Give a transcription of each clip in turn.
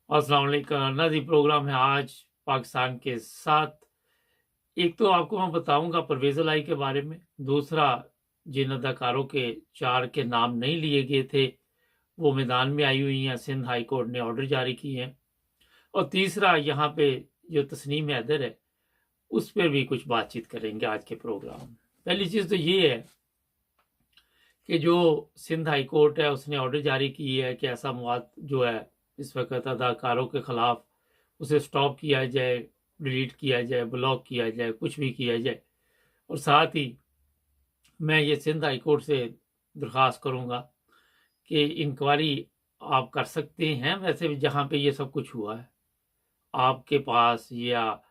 अस्सलाम वालेकुम। नाज़रीन, प्रोग्राम है आज पाकिस्तान के साथ। एक तो आपको मैं बताऊंगा परवेज़ इलाही के बारे में। दूसरा, जिन अदाकारों के 4 के नाम नहीं लिए गए थे वो मैदान में आई हुई हैं, सिंध हाई कोर्ट ने ऑर्डर जारी किए हैं। और तीसरा, यहाँ पे जो तस्नीम हैदर है उस पर भी कुछ बातचीत करेंगे आज के प्रोग्राम में। पहली चीज़ तो ये है कि जो सिंध हाई कोर्ट है उसने ऑर्डर जारी की है कि ऐसा मवाद जो है इस वक्त अदाकारों के खिलाफ उसे स्टॉप किया जाए, डिलीट किया जाए, ब्लॉक किया जाए, कुछ भी किया जाए। और साथ ही मैं ये सिंध हाई कोर्ट से दरख्वास्त करूँगा कि इंक्वायरी आप कर सकते हैं, वैसे भी जहाँ पे ये सब कुछ हुआ है आपके पास, या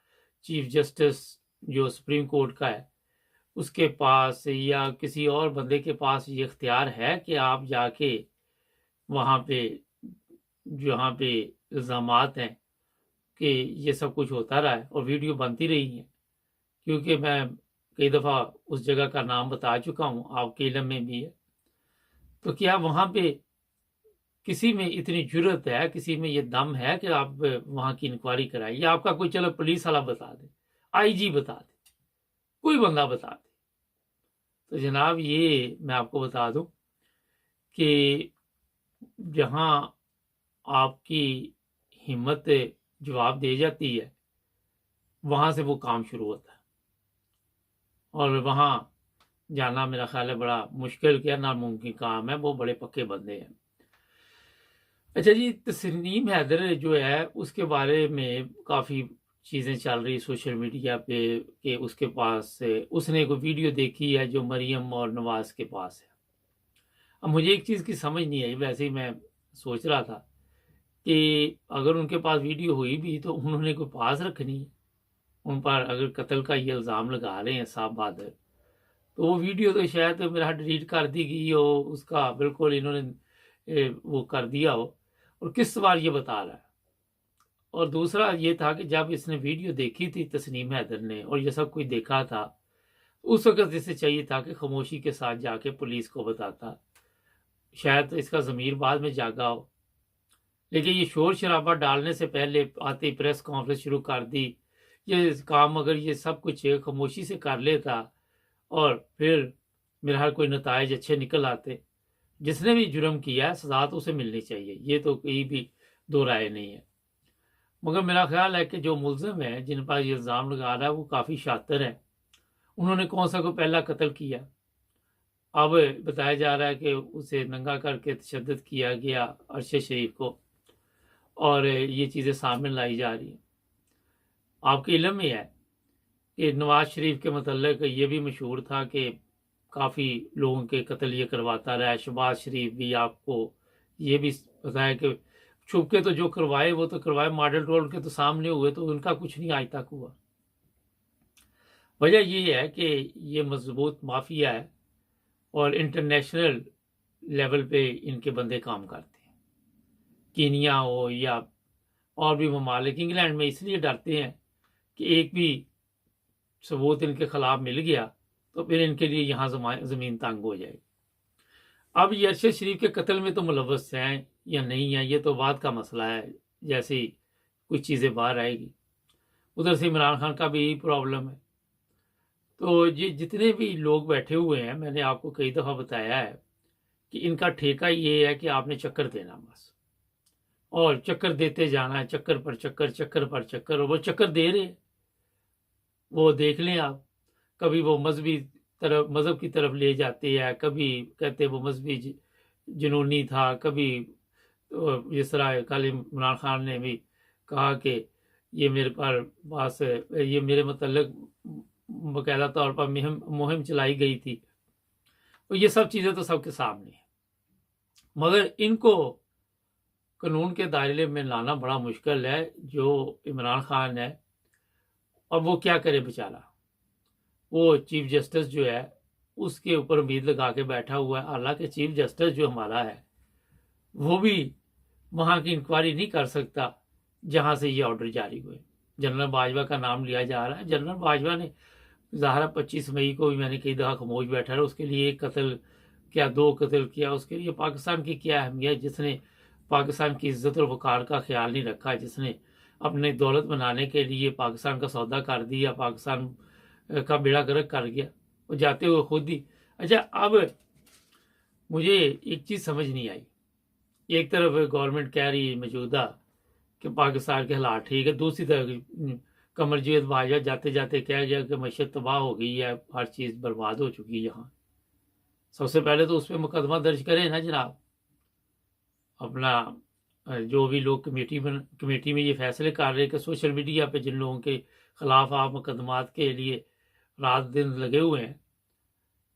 चीफ जस्टिस जो सुप्रीम कोर्ट का है उसके पास, या किसी और बंदे के पास ये इख्तियार है कि आप जाके वहाँ पे जहाँ पे इल्ज़ामात हैं कि ये सब कुछ होता रहा है और वीडियो बनती रही है, क्योंकि मैं कई दफ़ा उस जगह का नाम बता चुका हूँ, आपके इल्म में भी है। तो क्या वहाँ पे किसी में इतनी जुर्रत है, किसी में ये दम है कि आप वहाँ की इंक्वायरी कराएं, या आपका कोई चलो पुलिस वाला बता दे, आईजी बता दे, कोई बंदा बता दे। तो जनाब, ये मैं आपको बता दूं कि जहाँ आपकी हिम्मत जवाब दे जाती है वहाँ से वो काम शुरू होता है, और वहाँ जाना मेरा ख्याल है बड़ा मुश्किल क्या नामुमकिन काम है, वो बड़े पक्के बंदे हैं। अच्छा जी, तस्नीम हैदर जो है उसके बारे में काफ़ी चीज़ें चल रही सोशल मीडिया पे कि उसके पास उसने कोई वीडियो देखी है जो मरियम और नवाज के पास है। अब मुझे एक चीज़ की समझ नहीं आई, वैसे ही मैं सोच रहा था कि अगर उनके पास वीडियो हुई भी तो उन्होंने कोई पास रखनी है। उन पर अगर कत्ल का ये इल्ज़ाम लगा रहे हैं साहब बहादुर, तो वो वीडियो तो शायद मेरा डिलीट कर दी गई हो, उसका बिल्कुल इन्होंने वो कर दिया हो, और किस बार ये बता रहा है। और दूसरा ये था कि जब इसने वीडियो देखी थी तस्नीम हैदर ने और ये सब कुछ देखा था, उस वक्त इसे चाहिए था कि खामोशी के साथ जाके पुलिस को बताता, शायद इसका ज़मीर बाद में जागा हो। लेकिन ये शोर शराबा डालने से पहले आते ही प्रेस कॉन्फ्रेंस शुरू कर दी। ये काम अगर ये सब कुछ खामोशी से कर लेता और फिर मेरा हर कोई नताइज अच्छे निकल आते। जिसने भी जुर्म किया है सजा तो उसे मिलनी चाहिए, ये तो कहीं भी दो राय नहीं है। मगर मेरा ख्याल है कि जो मुलजिम है जिन पर ये इल्ज़ाम लगा रहा है वो काफ़ी शातिर है। उन्होंने कौन सा कोई पहला कत्ल किया। अब बताया जा रहा है कि उसे नंगा करके तशद्दुद किया गया अरशद शरीफ को, और ये चीज़ें सामने लाई जा रही हैं। आपके इल्म में है कि नवाज शरीफ के मतलब ये भी मशहूर था कि काफ़ी लोगों के कत्ल ये करवाता रहा है। शहबाज शरीफ भी आपको ये भी पता है कि छुप के तो जो करवाए वो तो करवाए, मॉडल रोड के तो सामने हुए, तो उनका कुछ नहीं आज तक हुआ। वजह ये है कि ये मजबूत माफिया है और इंटरनेशनल लेवल पे इनके बंदे काम करते हैं। कीनिया हो या और भी ममालिक इंग्लैंड में इसलिए डरते हैं कि एक भी सबूत इनके खिलाफ मिल गया तो फिर इनके लिए यहाँ ज़मीन तंग हो जाएगी। अब ये अरशद शरीफ के कत्ल में तो मुलव्वस हैं या नहीं है ये तो बात का मसला है, जैसे ही कुछ चीज़ें बाहर आएगी। उधर से इमरान खान का भी यही प्रॉब्लम है। तो ये जितने भी लोग बैठे हुए हैं, मैंने आपको कई दफ़ा बताया है कि इनका ठेका ये है कि आपने चक्कर देना बस, और चक्कर देते जाना है, चक्कर पर चक्कर, चक्कर पर चक्कर, और वो चक्कर दे रहे हैं। वो देख लें आप, कभी वो मज़हब की तरफ ले जाते हैं, कभी कहते वो मजहबी जुनूनी था, कभी तो जिस तरह कल इमरान खान ने भी कहा कि ये मेरे पर पास ये मेरे मतलब बाकायदा तौर पर मुहिम चलाई गई थी। तो ये सब चीज़ें तो सबके सामने है, मगर इनको कानून के दायरे में लाना बड़ा मुश्किल है। जो इमरान खान है, और वो क्या करे बेचारा, वो चीफ जस्टिस जो है उसके ऊपर उम्मीद लगा के बैठा हुआ है। हालांकि चीफ जस्टिस जो हमारा है वो भी वहाँ की इंक्वायरी नहीं कर सकता जहाँ से ये ऑर्डर जारी हुए। जनरल बाजवा का नाम लिया जा रहा है। जनरल बाजवा ने ज़ाहिर 25 मई को भी मैंने कई दफ़ा खामोश बैठा रहा, उसके लिए एक कत्ल क्या, 2 कत्ल किया, उसके लिए पाकिस्तान की क्या अहमियत, जिसने पाकिस्तान की इज्जत और वक़ार का ख्याल नहीं रखा, जिसने अपनी दौलत बनाने के लिए पाकिस्तान का सौदा कर दिया, पाकिस्तान का बेड़ा गर्क कर गया, वो जाते हुए खुद ही। अच्छा, अब मुझे एक चीज़ समझ नहीं आई। एक तरफ गवर्नमेंट कह रही है मौजूदा कि पाकिस्तान के हालात ठीक है, दूसरी तरफ कमरजीत बाजवा जाते जाते कह गया कि मईशत तबाह हो गई है, हर चीज़ बर्बाद हो चुकी है यहाँ। सबसे पहले तो उस पर मुकदमा दर्ज करें ना जनाब। अपना जो भी लोग कमेटी में ये फैसले कर रहे हैं कि सोशल मीडिया पे जिन लोगों के खिलाफ आप मुकदमात के लिए रात दिन लगे हुए हैं,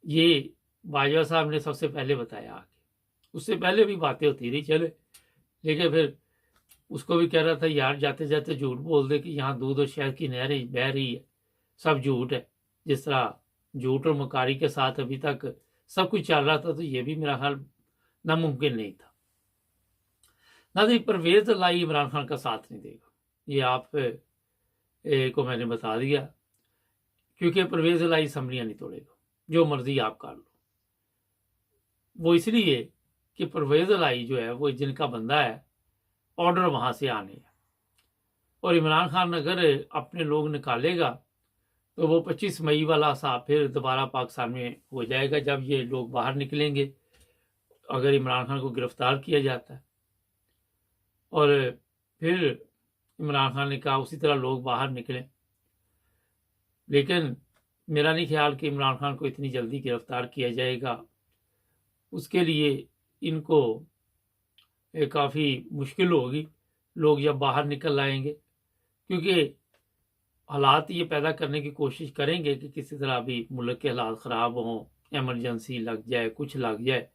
ये बाजवा साहब ने सबसे पहले बताया आके। उससे पहले भी बातें होती रही चले, लेकिन फिर उसको भी कह रहा था यार जाते जाते झूठ बोल दे कि यहाँ दूध और शहद की नहरें बह रही है, सब झूठ है। जिस तरह झूठ और मकारी के साथ अभी तक सब कुछ चल रहा था, तो ये भी मेरा ख्याल नामुमकिन नहीं था। ना तो परवेज लाई इमरान खान का साथ नहीं देगा, ये आप को मैंने बता दिया, क्योंकि परवेज लाई असम्बलियाँ नहीं तोड़ेगा, जो मर्जी आप कर लो। वो इसलिए कि परवेज लाई जो है वो जिनका बंदा है, ऑर्डर वहां से आने हैं, और इमरान खान अगर अपने लोग निकालेगा तो वो 25 मई वाला हिसाब फिर दोबारा पाकिस्तान में हो जाएगा, जब ये लोग बाहर निकलेंगे। अगर इमरान खान को गिरफ्तार किया जाता है और फिर इमरान खान ने कहा उसी तरह लोग बाहर निकलें, लेकिन मेरा नहीं ख्याल कि इमरान खान को इतनी जल्दी गिरफ्तार किया जाएगा। उसके लिए इनको काफ़ी मुश्किल होगी, लोग जब बाहर निकल आएंगे, क्योंकि हालात ये पैदा करने की कोशिश करेंगे कि किसी तरह भी मुल्क के हालात ख़राब हों, एमरजेंसी लग जाए, कुछ लग जाए।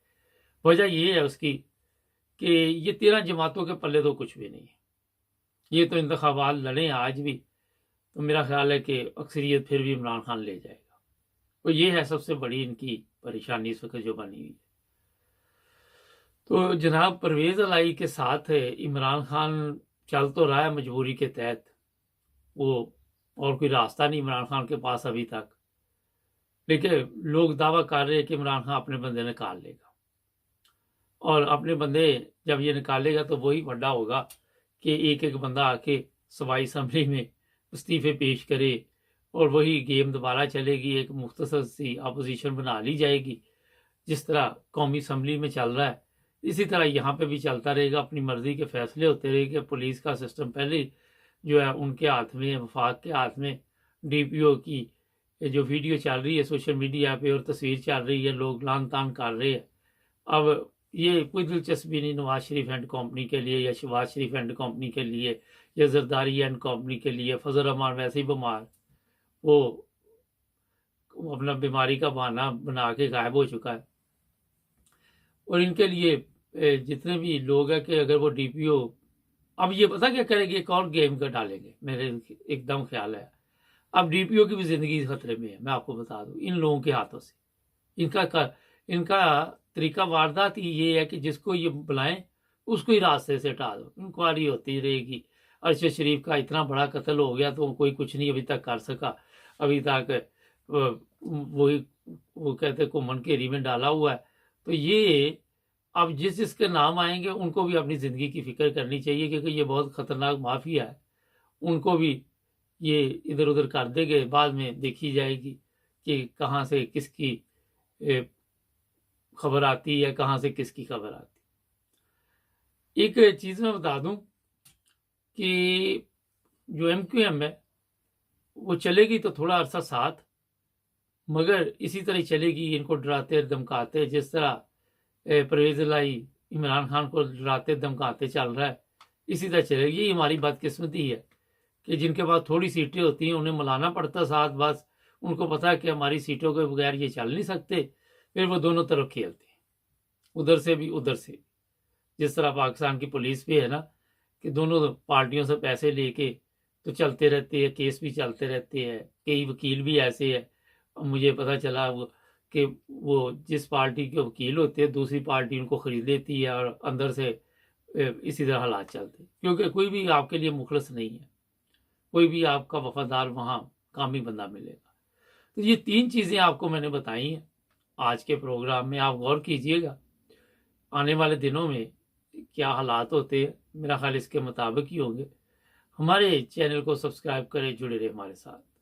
वजह ये है उसकी कि ये 13 जमातों के पल्ले तो कुछ भी नहीं है। ये तो इंतखाबात लड़ें आज भी, तो मेरा ख्याल है कि अक्सरियत फिर भी इमरान खान ले जाएगा। तो ये है सबसे बड़ी इनकी परेशानी इस वक्त जो बनी हुई है। तो जनाब परवेज लाई के साथ इमरान खान चल तो रहा है मजबूरी के तहत, वो और कोई रास्ता नहीं इमरान खान के पास अभी तक, लेकिन लोग दावा कर रहे हैं कि इमरान खान अपने बंदे निकाल लेगा, और अपने बंदे जब ये निकालेगा तो वही बड़ा होगा कि एक एक बंदा आके सवाई असम्बली में इस्तीफे पेश करे और वही गेम दोबारा चलेगी, एक मुख्तसर सी अपोजिशन बना ली जाएगी। जिस तरह कौमी असम्बली में चल रहा है इसी तरह यहाँ पे भी चलता रहेगा, अपनी मर्जी के फैसले होते रहेंगे। पुलिस का सिस्टम पहले जो है उनके हाथ में, वफाक के हाथ में। डीपीओ की जो वीडियो चल रही है सोशल मीडिया पे और तस्वीर चल रही है, लोग लान तान कर रहे हैं। अब ये कोई दिलचस्पी नहीं नवाज शरीफ एंड कंपनी के लिए या शहबाज शरीफ एंड कंपनी के लिए या जरदारी एंड कंपनी के लिए। फजल रहमान वैसे ही बीमार, वो अपना बीमारी का बहाना बना के गायब हो चुका है। और इनके लिए जितने भी लोग हैं कि अगर वो डीपीओ अब ये पता क्या करेंगे, एक और गेम का डालेंगे, मेरे एकदम ख्याल है। अब डीपीओ की भी जिंदगी खतरे में है, मैं आपको बता दूं, इन लोगों के हाथों से। इनका तरीका वारदात ही ये है कि जिसको ये बुलाएं उसको ही रास्ते से हटा दो, इंक्वायरी होती रहेगी। अरशद शरीफ का इतना बड़ा कत्ल हो गया तो कोई कुछ नहीं अभी तक कर सका। अभी तक वही वो कहते घुमन घेरी में डाला हुआ है। तो ये अब जिसके नाम आएंगे उनको भी अपनी ज़िंदगी की फिक्र करनी चाहिए, क्योंकि ये बहुत ख़तरनाक माफिया है। उनको भी ये इधर उधर कर देंगे, बाद में देखी जाएगी कि कहाँ से किसकी खबर आती है, कहाँ से किसकी खबर आती। एक चीज़ मैं बता दूं कि जो MQM है वो चलेगी तो थोड़ा अरसा साथ, मगर इसी तरह चलेगी। इनको डराते धमकाते, जिस तरह परवेज लाई इमरान खान को डराते धमकाते चल रहा है, इसी तरह चलेगी। ये हमारी बदकिस्मती है कि जिनके पास थोड़ी सीटें होती हैं उन्हें मिलाना पड़ता साथ। बस उनको पता है कि हमारी सीटों के बगैर ये चल नहीं सकते, फिर वो दोनों तरफ खेलते हैं, उधर से भी उधर से। जिस तरह पाकिस्तान की पुलिस भी है ना, कि दोनों पार्टियों से पैसे लेके तो चलते रहते हैं, केस भी चलते रहते हैं। कई वकील भी ऐसे है, मुझे पता चला कि वो जिस पार्टी के वकील होते हैं दूसरी पार्टी उनको खरीद लेती है और अंदर से इसी तरह हालात चलते हैं, क्योंकि कोई भी आपके लिए मुखलस नहीं है, कोई भी आपका वफादार वहाँ कामी बंदा मिलेगा। तो ये 3 चीज़ें आपको मैंने बताई हैं आज के प्रोग्राम में। आप गौर कीजिएगा, आने वाले दिनों में क्या हालात होते हैं, मेरा ख्याल इसके मुताबिक ही होंगे। हमारे चैनल को सब्सक्राइब करें, जुड़े रहे हमारे साथ।